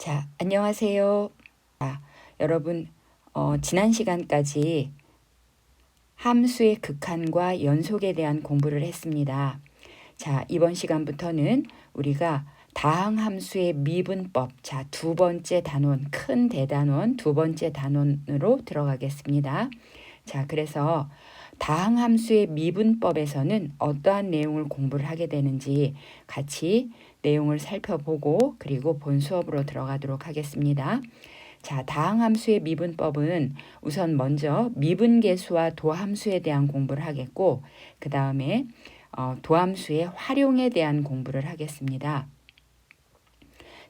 자, 안녕하세요. 자, 여러분, 지난 시간까지 함수의 극한과 연속에 대한 공부를 했습니다. 자, 이번 시간부터는 우리가 다항함수의 미분법, 자, 두 번째 단원, 큰 대단원 두 번째 단원으로 들어가겠습니다. 자, 그래서 다항함수의 미분법에서는 어떠한 내용을 공부를 하게 되는지 같이 내용을 살펴보고 그리고 본 수업으로 들어가도록 하겠습니다. 자, 다항함수의 미분법은 우선 먼저 미분계수와 도함수에 대한 공부를 하겠고 그 다음에 도함수의 활용에 대한 공부를 하겠습니다.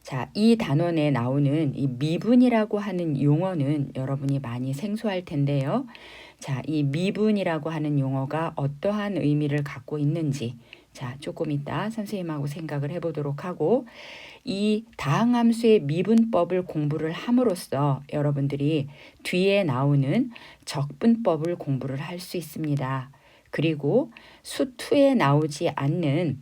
자, 이 단원에 나오는 이 미분이라고 하는 용어는 여러분이 많이 생소할 텐데요. 자, 이 미분이라고 하는 용어가 어떠한 의미를 갖고 있는지 자, 조금 이따 선생님하고 생각을 해보도록 하고 이 다항함수의 미분법을 공부를 함으로써 여러분들이 뒤에 나오는 적분법을 공부를 할 수 있습니다. 그리고 수2에 나오지 않는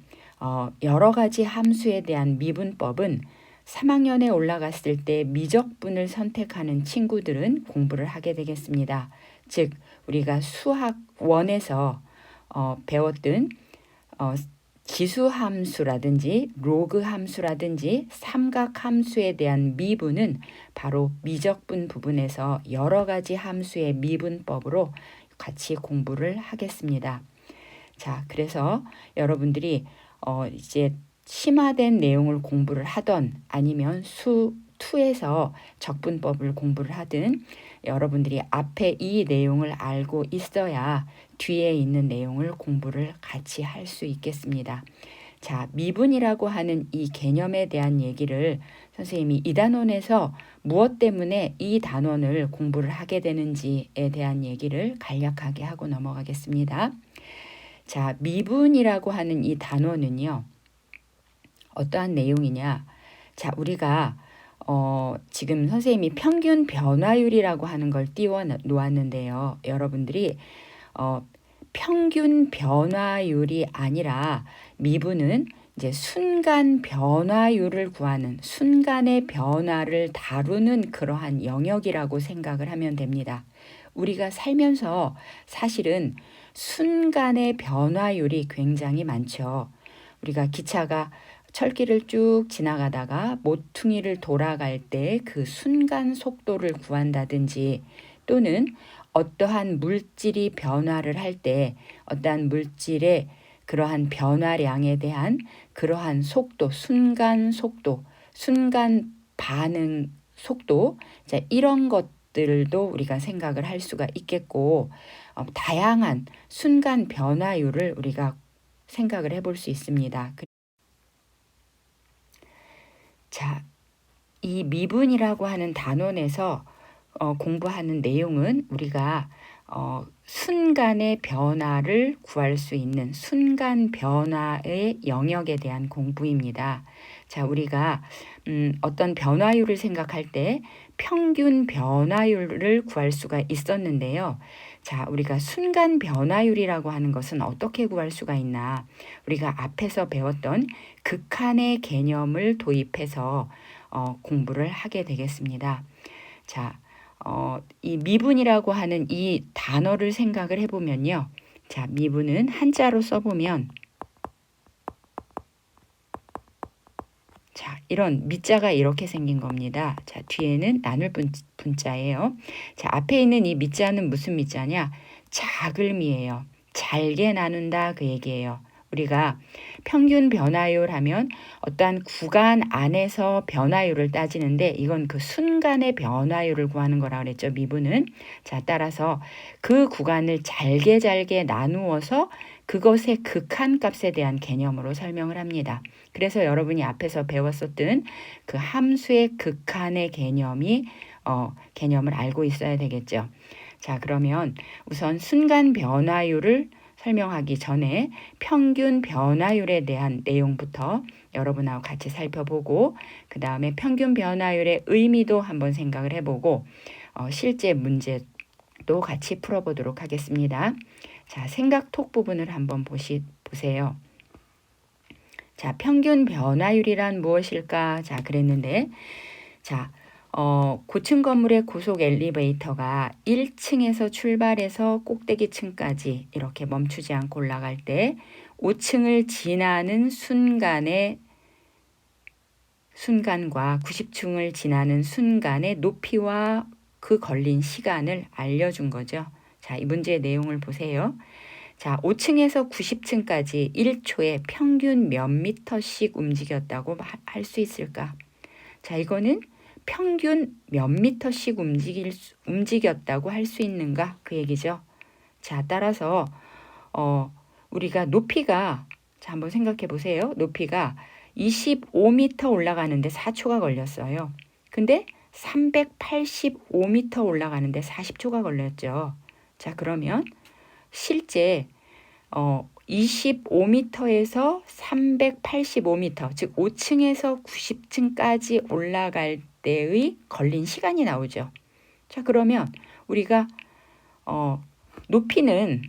여러 가지 함수에 대한 미분법은 3학년에 올라갔을 때 미적분을 선택하는 친구들은 공부를 하게 되겠습니다. 즉 우리가 수학 1에서 배웠던 지수함수라든지 로그함수라든지 삼각함수에 대한 미분은 바로 미적분 부분에서 여러 가지 함수의 미분법으로 같이 공부를 하겠습니다. 자, 그래서 여러분들이 이제 심화된 내용을 공부를 하던 아니면 수2에서 적분법을 공부를 하든 여러분들이 앞에 이 내용을 알고 있어야 뒤에 있는 내용을 공부를 같이 할 수 있겠습니다. 자, 미분이라고 하는 이 개념에 대한 얘기를 선생님이 이 단원에서 무엇 때문에 이 단원을 공부를 하게 되는지에 대한 얘기를 간략하게 하고 넘어가겠습니다. 자, 미분이라고 하는 이 단원은요. 어떠한 내용이냐. 자, 우리가 지금 선생님이 평균 변화율이라고 하는 걸 띄워 놓았는데요. 여러분들이 평균 변화율이 아니라 미분은 이제 순간 변화율을 구하는 순간의 변화를 다루는 그러한 영역이라고 생각을 하면 됩니다. 우리가 살면서 사실은 순간의 변화율이 굉장히 많죠. 우리가 기차가 철길을 쭉 지나가다가 모퉁이를 돌아갈 때 그 순간 속도를 구한다든지 또는 어떠한 물질이 변화를 할 때 어떠한 물질의 그러한 변화량에 대한 그러한 속도, 순간 속도, 순간 반응 속도, 자, 이런 것들도 우리가 생각을 할 수가 있겠고 다양한 순간 변화율을 우리가 생각을 해볼 수 있습니다. 자, 이 미분이라고 하는 단원에서 공부하는 내용은 우리가 순간의 변화를 구할 수 있는 순간 변화의 영역에 대한 공부입니다. 자, 우리가 어떤 변화율을 생각할 때 평균 변화율을 구할 수가 있었는데요. 자, 우리가 순간 변화율이라고 하는 것은 어떻게 구할 수가 있나? 우리가 앞에서 배웠던 극한의 개념을 도입해서 공부를 하게 되겠습니다. 자, 이 미분이라고 하는 이 단어를 생각을 해보면요. 자, 미분은 한자로 써보면 자, 이런 미자가 이렇게 생긴 겁니다. 자, 뒤에는 나눌 분자예요. 자, 앞에 있는 이 미자는 무슨 미자냐? 자글미예요. 잘게 나눈다 그 얘기예요. 우리가 평균 변화율 하면 어떠한 구간 안에서 변화율을 따지는데 이건 그 순간의 변화율을 구하는 거라 그랬죠. 미분은. 자, 따라서 그 구간을 잘게 나누어서 그것의 극한값에 대한 개념으로 설명을 합니다. 그래서 여러분이 앞에서 배웠었던 그 함수의 극한의 개념을 알고 있어야 되겠죠. 자, 그러면 우선 순간 변화율을 설명하기 전에 평균 변화율에 대한 내용부터 여러분하고 같이 살펴보고 그 다음에 평균 변화율의 의미도 한번 생각을 해보고 실제 문제도 같이 풀어보도록 하겠습니다. 자, 생각톡 부분을 한번 보세요. 자, 평균 변화율이란 무엇일까? 자, 그랬는데 자, 고층 건물의 고속 엘리베이터가 1층에서 출발해서 꼭대기층까지 이렇게 멈추지 않고 올라갈 때 5층을 지나는 순간과 90층을 지나는 순간의 높이와 그 걸린 시간을 알려준 거죠. 자, 이 문제의 내용을 보세요. 자, 5층에서 90층까지 1초에 평균 몇 미터씩 움직였다고 할 수 있을까? 자, 이거는 평균 몇 미터씩 움직였다고 할 수 있는가? 그 얘기죠. 자, 따라서 우리가 높이가, 자, 한번 생각해 보세요. 높이가 25m 올라가는데 4초가 걸렸어요. 근데 385m 올라가는데 40초가 걸렸죠. 자, 그러면 실제 25m에서 385m, 즉 5층에서 90층까지 올라갈 때의 걸린 시간이 나오죠. 자, 그러면 우리가 높이는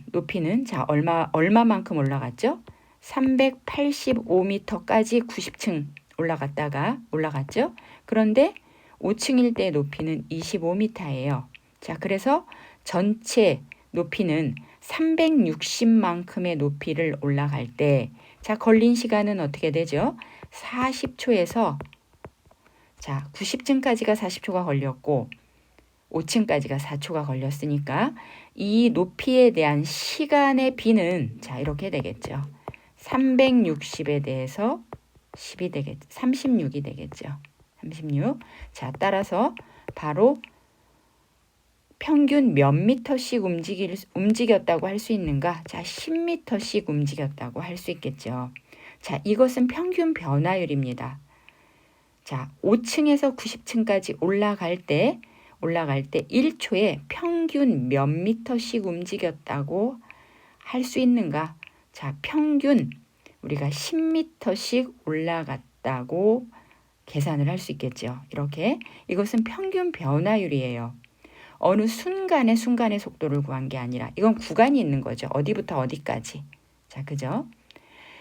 자, 얼마만큼 올라갔죠? 385m까지 90층 올라갔죠? 그런데 5층일 때 높이는 25m예요. 자, 그래서 전체 높이는 360만큼의 높이를 올라갈 때, 자, 걸린 시간은 어떻게 되죠? 40초에서, 자, 90층까지가 40초가 걸렸고 5층까지가 4초가 걸렸으니까 이 높이에 대한 시간의 비는, 자, 이렇게 되겠죠. 360에 대해서 10이 되겠죠. 36이 되겠죠. 36. 자, 따라서 바로 평균 몇 미터씩 움직였다고 할 수 있는가? 자, 10미터씩 움직였다고 할 수 있겠죠. 자, 이것은 평균 변화율입니다. 자, 5층에서 90층까지 올라갈 때 1초에 평균 몇 미터씩 움직였다고 할 수 있는가? 자, 평균 우리가 10미터씩 올라갔다고 계산을 할 수 있겠죠. 이렇게 이것은 평균 변화율이에요. 어느 순간의 속도를 구한 게 아니라 이건 구간이 있는 거죠. 어디부터 어디까지. 자, 그죠?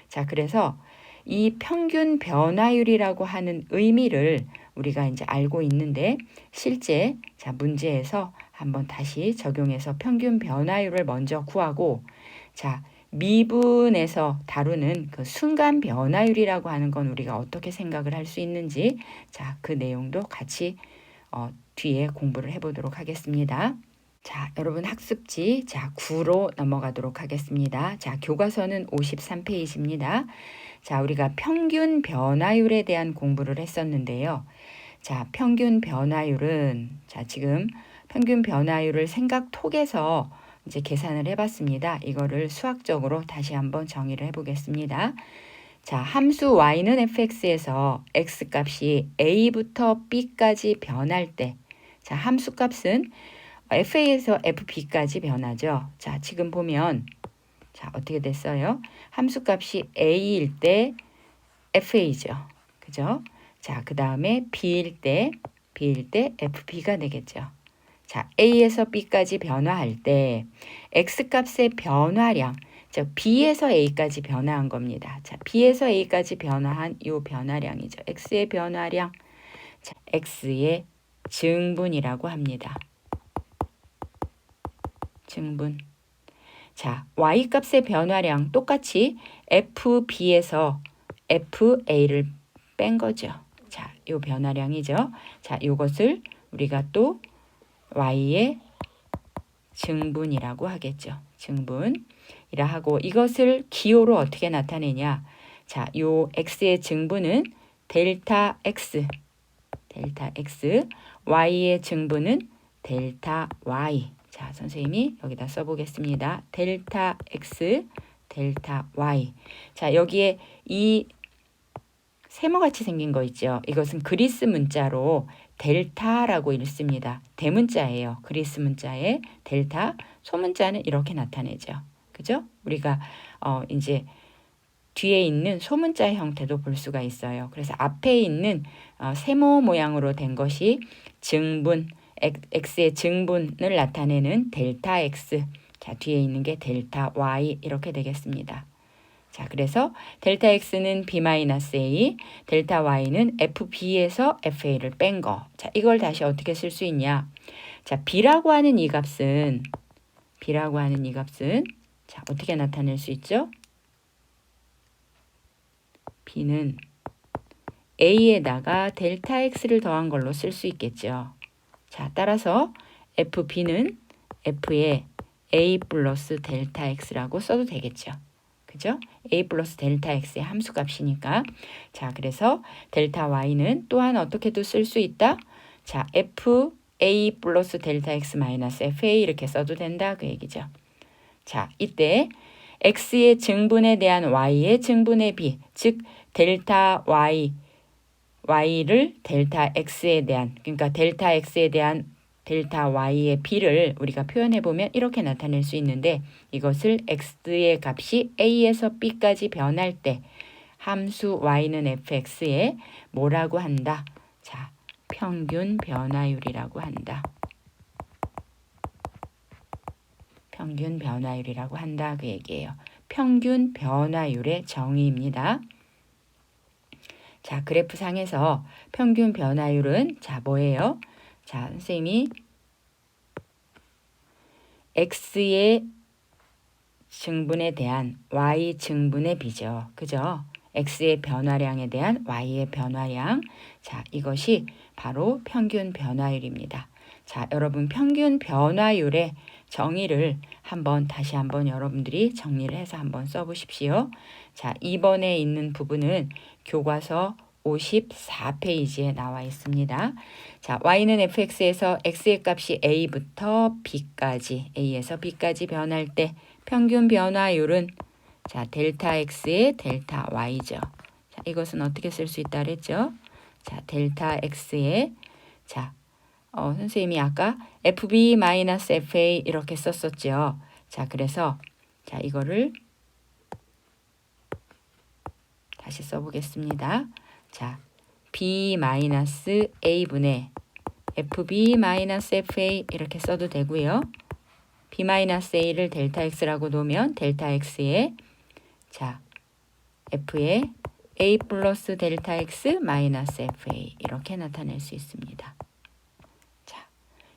자, 그래서 이 평균 변화율이라고 하는 의미를 우리가 이제 알고 있는데 실제 자, 문제에서 한번 다시 적용해서 평균 변화율을 먼저 구하고 자, 미분에서 다루는 그 순간 변화율이라고 하는 건 우리가 어떻게 생각을 할 수 있는지 자, 그 내용도 같이 뒤에 공부를 해보도록 하겠습니다. 자, 여러분 학습지 자 9로 넘어가도록 하겠습니다. 자, 교과서는 53페이지입니다. 자, 우리가 평균 변화율에 대한 공부를 했었는데요. 자, 평균 변화율은 자, 지금 평균 변화율을 생각톡에서 이제 계산을 해봤습니다. 이거를 수학적으로 다시 한번 정의를 해보겠습니다. 자, 함수 y는 fx에서 x값이 a부터 b까지 변할 때 자, 함수 값은 fa에서 fb까지 변하죠. 자, 지금 보면 자, 어떻게 됐어요? 함수 값이 a일 때 fa죠. 그죠? 자, 그 다음에 b일 때 fb가 되겠죠. 자, a에서 b까지 변화할 때 x값의 변화량, 즉 b에서 a까지 변화한 겁니다. 자, b에서 a까지 변화한 이 변화량이죠. x의 변화량, 자, x의 증분이라고 합니다. 증분. 자, y값의 변화량 똑같이 fb에서 fa를 뺀 거죠. 자, 이 변화량이죠. 자, 이것을 우리가 또 y의 증분이라고 하겠죠. 증분이라 하고 이것을 기호로 어떻게 나타내냐? 자, 요 x의 증분은 델타 x, y의 증분은 델타 y. 자, 선생님이 여기다 써보겠습니다. 델타 x, 델타 y. 자, 여기에 이 세모같이 생긴 거 있죠. 이것은 그리스 문자로 델타라고 읽습니다. 대문자예요. 그리스 문자의 델타, 소문자는 이렇게 나타내죠. 그죠? 우리가 이제 뒤에 있는 소문자의 형태도 볼 수가 있어요. 그래서 앞에 있는 세모 모양으로 된 것이 증분, x의 증분을 나타내는 델타 x. 자, 뒤에 있는 게 델타 y 이렇게 되겠습니다. 자, 그래서 델타 x는 b-a, 델타 y는 fb에서 fa를 뺀 거. 자, 이걸 다시 어떻게 쓸 수 있냐? 자, b라고 하는 이 값은 자, 어떻게 나타낼 수 있죠? b는 a에다가 델타 x를 더한 걸로 쓸 수 있겠죠. 자, 따라서 fb는 f의 a 플러스 델타 x라고 써도 되겠죠. 그죠? a 플러스 델타 x의 함수값이니까. 자, 그래서 델타 y는 또한 어떻게도 쓸 수 있다. 자, f a 플러스 델타 x 마이너스 fa 이렇게 써도 된다 그 얘기죠. 자, 이때 x의 증분에 대한 y의 증분의 b, 즉 델타 y를 델타 x에 대한, 그러니까 델타 x에 대한 델타 y의 b를 우리가 표현해 보면 이렇게 나타낼 수 있는데, 이것을 x의 값이 a에서 b까지 변할 때 함수 y는 fx에 뭐라고 한다? 자, 평균 변화율이라고 한다. 평균 변화율이라고 한다 그 얘기예요. 평균 변화율의 정의입니다. 자, 그래프 상에서 평균 변화율은 자, 뭐예요? 자, 선생님이 x의 증분에 대한 y 증분의 비죠. 그죠? x의 변화량에 대한 y의 변화량. 자, 이것이 바로 평균 변화율입니다. 자, 여러분 평균 변화율의 정의를 다시 한번 여러분들이 정리를 해서 한번 써보십시오. 자, 2번에 있는 부분은 교과서 54페이지에 나와 있습니다. 자, y는 fx에서 x의 값이 a부터 b까지, a에서 b까지 변할 때 평균 변화율은 자, 델타 x의 델타 y죠. 자, 이것은 어떻게 쓸 수 있다 그랬죠? 자, 델타 x의 자, 선생님이 아까 fb-fa 이렇게 썼었죠. 자, 그래서 자, 이거를 다시 써보겠습니다. 자, b-a분의 fb-fa 이렇게 써도 되고요. b-a를 델타 x라고 놓으면 델타 x에 자, f의 a 플러스 델타 x 마이너스 fa 이렇게 나타낼 수 있습니다. 자,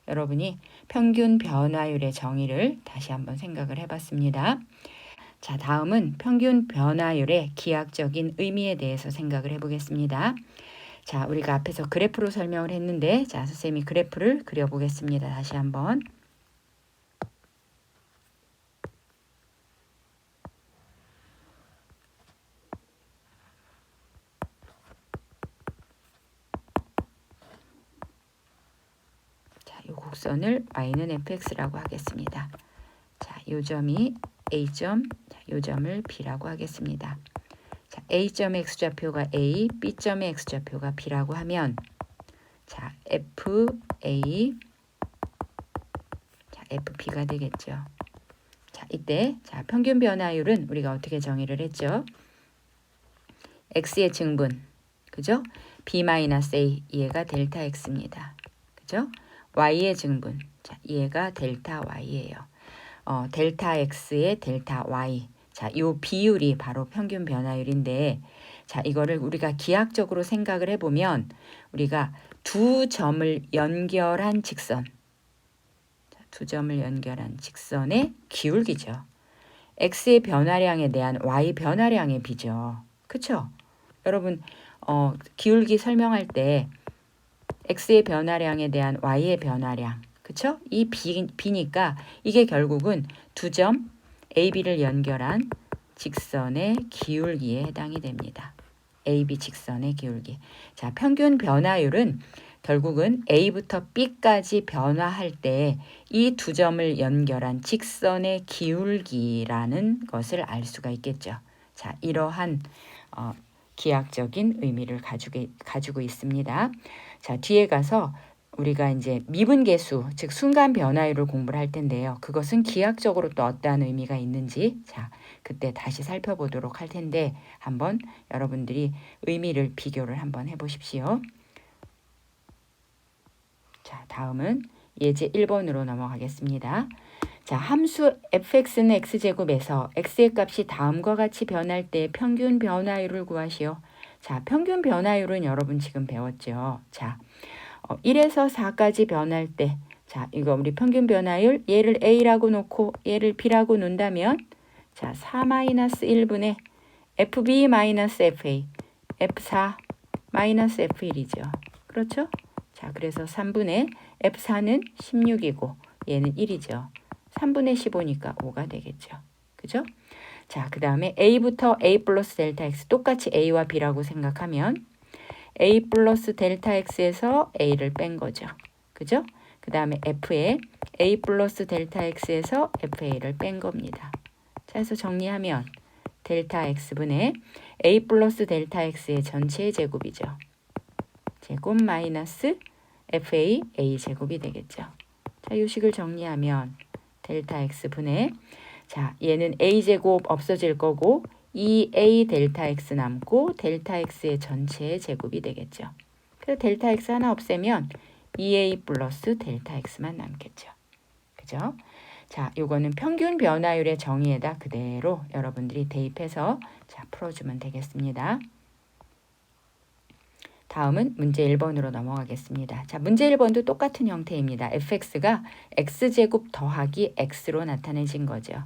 여러분이 평균 변화율의 정의를 다시 한번 생각을 해봤습니다. 자, 다음은 평균 변화율의 기하학적인 의미에 대해서 생각을 해보겠습니다. 자, 우리가 앞에서 그래프로 설명을 했는데, 자, 선생님이 그래프를 그려보겠습니다. 다시 한번. 자, 이 곡선을 y는 fx라고 하겠습니다. 자, 요 점이 a점, 요 점을 b라고 하겠습니다. 자, A점의 x좌표가 A, B점의 x좌표가 B라고 하면 자, FA 자, FB가 되겠죠. 자, 이때 자, 평균 변화율은 우리가 어떻게 정의를 했죠? X의 증분, 그죠? B-A, 얘가 델타 X입니다. 그죠? Y의 증분, 자, 얘가 델타 Y예요. 델타 X의 델타 Y. 자, 요 비율이 바로 평균 변화율인데, 자, 이거를 우리가 기하학적으로 생각을 해보면, 우리가 두 점을 연결한 직선, 자, 두 점을 연결한 직선의 기울기죠. X의 변화량에 대한 Y 변화량의 비죠. 그쵸? 여러분, 기울기 설명할 때, X의 변화량에 대한 Y의 변화량, 그쵸? 이 B니까 이게 결국은 두 점 AB를 연결한 직선의 기울기에 해당이 됩니다. AB 직선의 기울기. 자, 평균 변화율은 결국은 A부터 B까지 변화할 때 이 두 점을 연결한 직선의 기울기라는 것을 알 수가 있겠죠. 자, 이러한 기하학적인 의미를 가지고 있습니다. 자, 뒤에 가서 우리가 이제 미분계수, 즉 순간 변화율을 공부를 할 텐데요. 그것은 기하학적으로 또 어떠한 의미가 있는지 자, 그때 다시 살펴보도록 할 텐데 한번 여러분들이 의미를 비교를 한번 해보십시오. 자, 다음은 예제 1번으로 넘어가겠습니다. 자, 함수 fx는 x제곱에서 x의 값이 다음과 같이 변할 때 평균 변화율을 구하시오. 자, 평균 변화율은 여러분 지금 배웠죠. 자, 1에서 4까지 변할 때, 자, 이거 우리 평균 변화율, 얘를 a라고 놓고 얘를 b라고 놓는다면, 자, 4-1분의 fb-fa, f4 f1이죠. 그렇죠? 자, 그래서 3분의 f4는 16이고 얘는 1이죠. 3분의 15니까 5가 되겠죠. 그죠? 자, 그 다음에 a부터 a 플러스 델타 x 똑같이 a와 b라고 생각하면 a 플러스 델타 x에서 a를 뺀 거죠. 그죠? 그 다음에 f에 a 플러스 델타 x에서 fa를 뺀 겁니다. 자, 그래서 정리하면 델타 x분의 a 플러스 델타 x의 전체의 제곱이죠. 제곱 마이너스 fa a 제곱이 되겠죠. 자, 이 식을 정리하면 델타 x분의, 자, 얘는 a 제곱 없어질 거고 2a 델타 x 남고 델타 x의 전체의 제곱이 되겠죠. 그래서 델타 x 하나 없애면 2a 플러스 델타 x만 남겠죠. 그죠? 자, 요거는 평균 변화율의 정의에다 그대로 여러분들이 대입해서 자, 풀어주면 되겠습니다. 다음은 문제 1번으로 넘어가겠습니다. 자, 문제 1번도 똑같은 형태입니다. fx가 x제곱 더하기 x로 나타내진 거죠.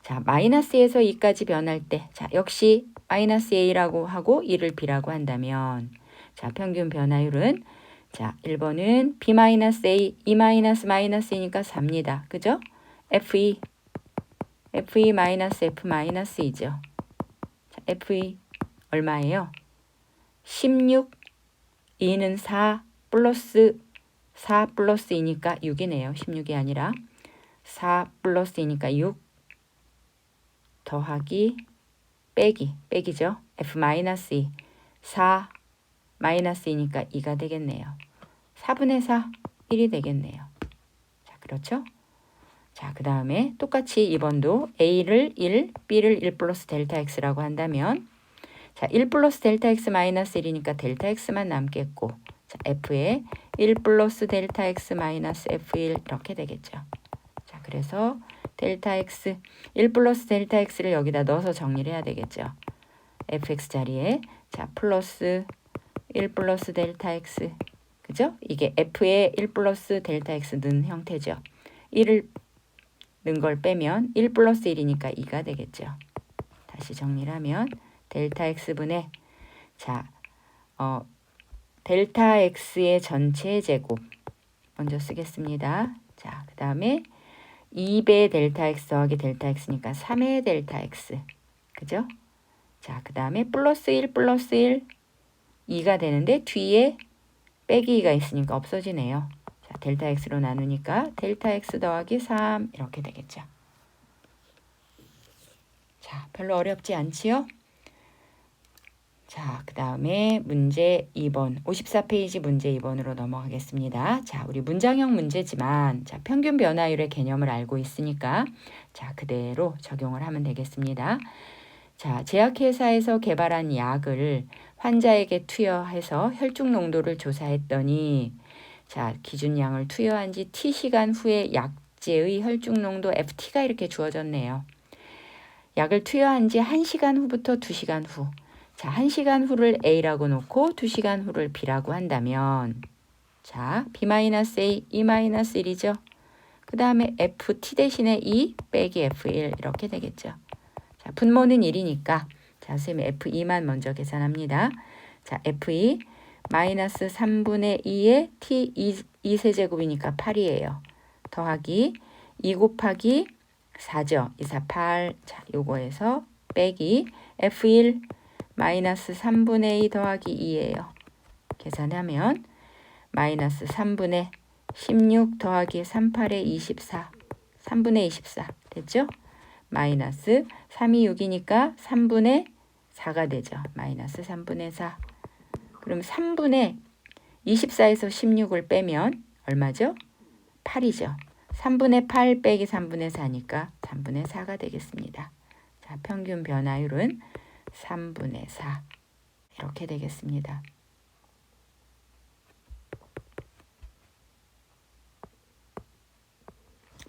자, 마이너스 1에서 2까지 변할 때, 자, 역시 마이너스 a라고 하고 2를 b라고 한다면, 자, 평균 변화율은, 자, 1번은 b 마이너스 a, 2 마이너스 마이너스이니까 4입니다. 그죠? f2 마이너스 f 마이너스 2죠. 자, f2 얼마예요? 16, 2는 4 플러스 4 플러스 2니까 6이네요. 16이 아니라 4 플러스 2니까 6 더하기 빼기죠. f 마이너스 2 4 마이너스 2니까 2가 되겠네요. 4분의 4 1이 되겠네요. 자, 그렇죠? 자, 그 다음에 똑같이 2번도 a를 1, b를 1 플러스 델타 x라고 한다면, 자, 1 플러스 델타 x 마이너스 1이니까 델타 x만 남겠고, 자, f에 1 플러스 델타 x 마이너스 f1 이렇게 되겠죠. 자, 그래서 델타 x 1 플러스 델타 x를 여기다 넣어서 정리를 해야 되겠죠. fx 자리에, 자, 플러스 1 플러스 델타 x, 그죠? 이게 f에 1 플러스 델타 x 넣은 형태죠. 1을 넣은 걸 빼면 1 플러스 1이니까 2가 되겠죠. 다시 정리를 하면 델타 x분의, 자, 델타 x의 전체 제곱 먼저 쓰겠습니다. 자, 그 다음에 2배 델타 x 더하기 델타 x니까 3의 델타 x, 그죠? 자, 그 다음에 플러스 1 플러스 1 2가 되는데 뒤에 빼기 2가 있으니까 없어지네요. 자, 델타 x로 나누니까 델타 x 더하기 3 이렇게 되겠죠. 자, 별로 어렵지 않지요? 자, 그 다음에 문제 2번, 54페이지 문제 2번으로 넘어가겠습니다. 자, 우리 문장형 문제지만, 자, 평균 변화율의 개념을 알고 있으니까, 자, 그대로 적용을 하면 되겠습니다. 자, 제약회사에서 개발한 약을 환자에게 투여해서 혈중 농도를 조사했더니, 자, 기준량을 투여한 지 T시간 후에 약제의 혈중 농도 FT가 이렇게 주어졌네요. 약을 투여한 지 1시간 후부터 2시간 후. 자, 1시간 후를 A라고 놓고 2시간 후를 B라고 한다면, 자, B-A, E-1이죠. 그 다음에 FT 대신에 E 빼기 F1 이렇게 되겠죠. 자, 분모는 1이니까, 자, 선생님이 F2만 먼저 계산합니다. 자, F2 마이너스 3분의 2에 T 2세제곱이니까 8이에요. 더하기 2 곱하기 4죠. 2, 4, 8. 자, 요거에서 빼기 F1 마이너스 3분의 2 더하기 2예요. 계산하면 마이너스 3분의 16 더하기 38의 24. 3분의 24 됐죠? 마이너스 3이 6이니까 3분의 4가 되죠. 마이너스 3분의 4. 그럼 3분의 24에서 16을 빼면 얼마죠? 8이죠. 3분의 8 빼기 3분의 4니까 3분의 4가 되겠습니다. 자, 평균 변화율은 3분의 4 이렇게 되겠습니다.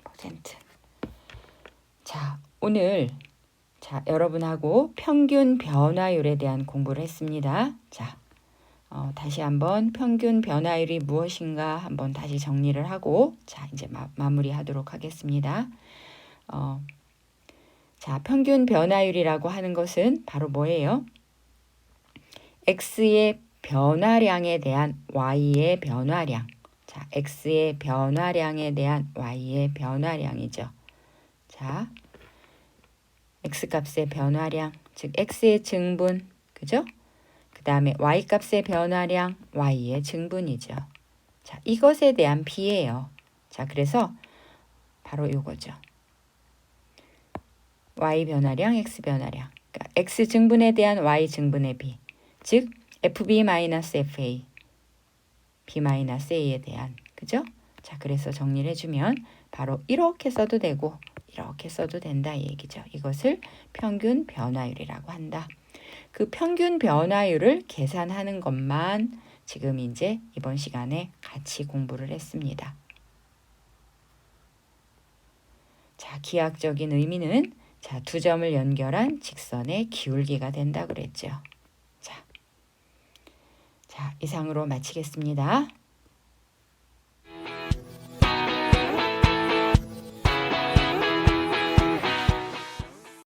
퍼센트. 자, 오늘 여러분하고 평균 변화율에 대한 공부를 했습니다. 자, 다시 한번 평균 변화율이 무엇인가 한번 다시 정리를 하고 자, 이제 마무리하도록 하겠습니다. 자, 평균 변화율이라고 하는 것은 바로 뭐예요? x의 변화량에 대한 y의 변화량. 자, x의 변화량에 대한 y의 변화량이죠. 자, x값의 변화량, 즉 x의 증분, 그죠? 그 다음에 y값의 변화량, y의 증분이죠. 자, 이것에 대한 비예요. 자, 그래서 바로 이거죠. y 변화량, x 변화량. 그러니까 x 증분에 대한 y 증분의 비. 즉 fb-fa, b-a에 대한, 그죠? 자, 그래서 정리를 해주면 바로 이렇게 써도 되고 이렇게 써도 된다 이 얘기죠. 이것을 평균 변화율이라고 한다. 그 평균 변화율을 계산하는 것만 지금 이제 이번 시간에 같이 공부를 했습니다. 자, 기하학적인 의미는 자, 두 점을 연결한 직선의 기울기가 된다 그랬죠. 자, 이상으로 마치겠습니다.